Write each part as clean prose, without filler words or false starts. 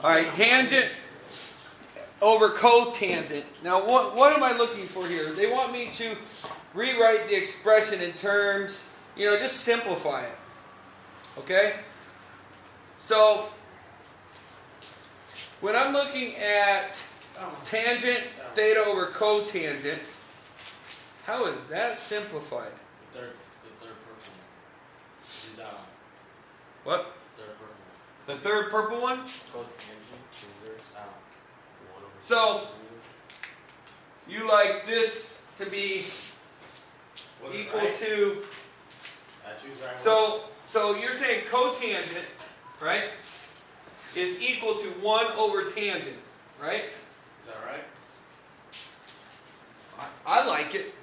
All right, tangent over cotangent. Now, what am I looking for here? They want me to rewrite the expression in terms, just simplify it. Okay? So, when I'm looking at tangent theta over cotangent, how is that simplified? The third purple one. Is What? third purple one. The third purple one? Cotangent inverse So, you like this to be equal to... I choose right So you're saying cotangent, right, is equal to 1 over tangent, right? Is that right? I like it.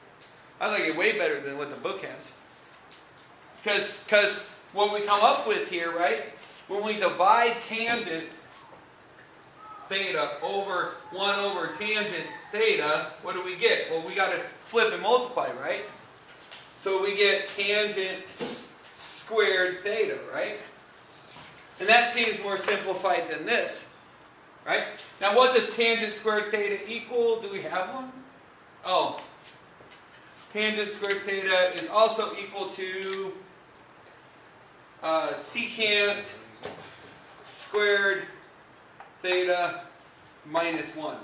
I like it way better than what the book has. Because what we come up with here, right, when we divide tangent theta over 1 over tangent theta, what do we get? Well, we got to flip and multiply, right? So we get tangent squared theta, right? And that seems more simplified than this, right? Now what does tangent squared theta equal? Do we have one? Oh, tangent squared theta is also equal to secant squared theta minus 1.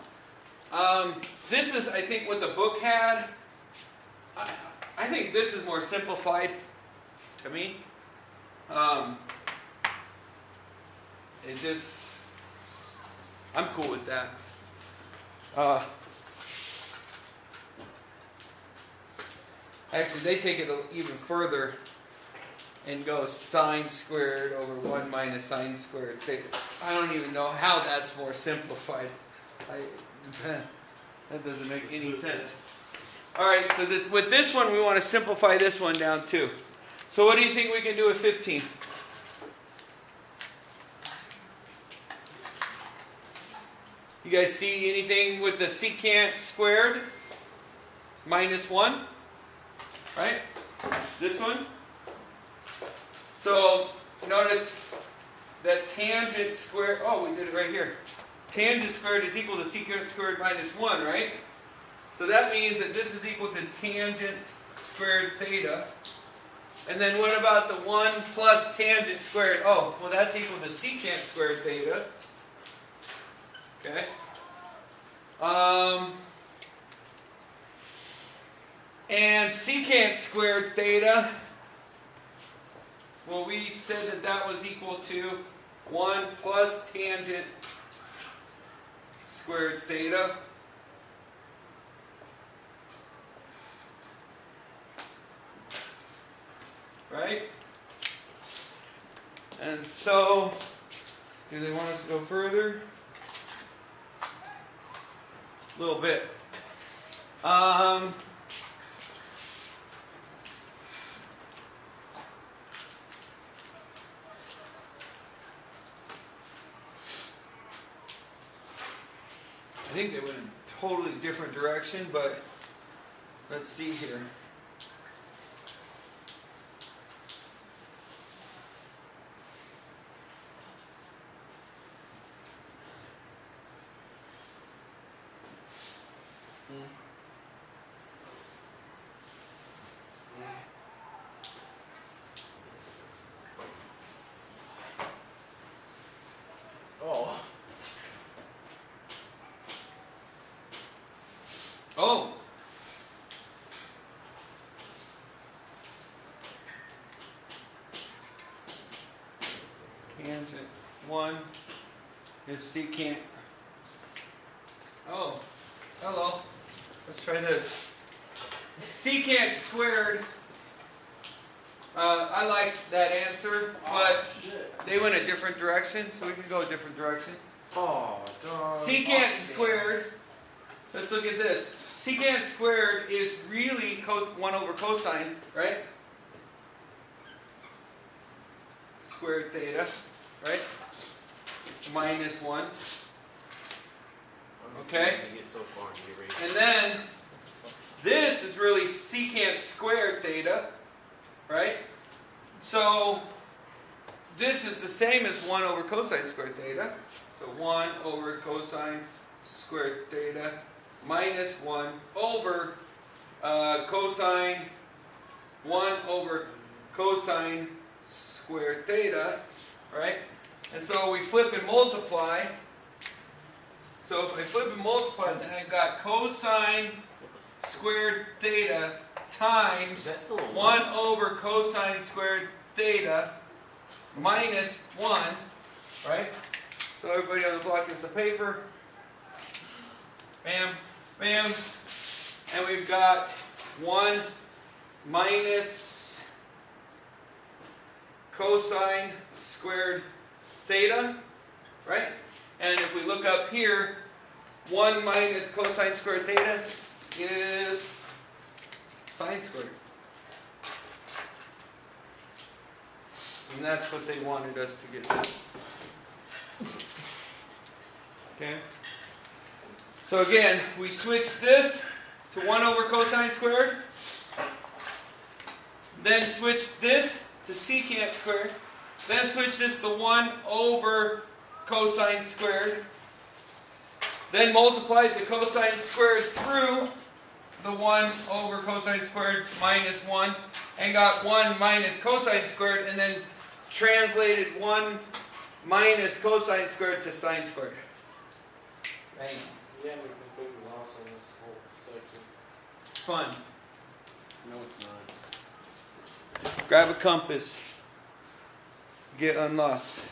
This is, I think, what the book had. I think this is more simplified to me. It just, I'm cool with that. Actually, they take it even further and go sine squared over 1 minus sine squared theta. I don't even know how that's more simplified. That doesn't make any sense. Alright, so with this one, we want to simplify this one down too. So what do you think we can do with 15? You guys see anything with the secant squared? Minus 1? Right? This one? So, notice that tangent squared, we did it right here. Tangent squared is equal to secant squared minus 1, right? So that means that this is equal to tangent squared theta. And then what about the 1 plus tangent squared? Oh, well that's equal to secant squared theta. Okay. And secant squared theta, well, we said that was equal to 1 plus tangent squared theta. Right? And so, do they want us to go further? A little bit. I think they went in a totally different direction, but let's see here. Oh. Tangent 1 is secant. Oh, hello. Let's try this. Secant squared. I like that answer, but they went a different direction, so we can go a different direction. Secant squared. Let's look at this. Secant squared is really 1 over cosine, right? Squared theta, right? Minus 1. Okay? And then this is really secant squared theta, right? So this is the same as 1 over cosine squared theta. So 1 over cosine squared theta minus 1 over cosine 1 over cosine squared theta, right? And so we flip and multiply. So if I flip and multiply, then I've got cosine squared theta times Is that still a 1 over cosine squared theta minus 1, right? So everybody on the block gets the paper. Bam, bam. And we've got 1 minus cosine squared theta, right? And if we look up here, 1 minus cosine squared theta is sine squared. And that's what they wanted us to get to. Okay? So again, we switch this to 1 over cosine squared. Then switch this to secant squared. Then switch this to 1 over cosine squared. Then multiplied the cosine squared through the 1 over cosine squared minus 1. And got 1 minus cosine squared. And then translated 1 minus cosine squared to sine squared. Bang. Yeah, we completely lost on this whole section. It's fun. No, it's not. Grab a compass. Get unlocked.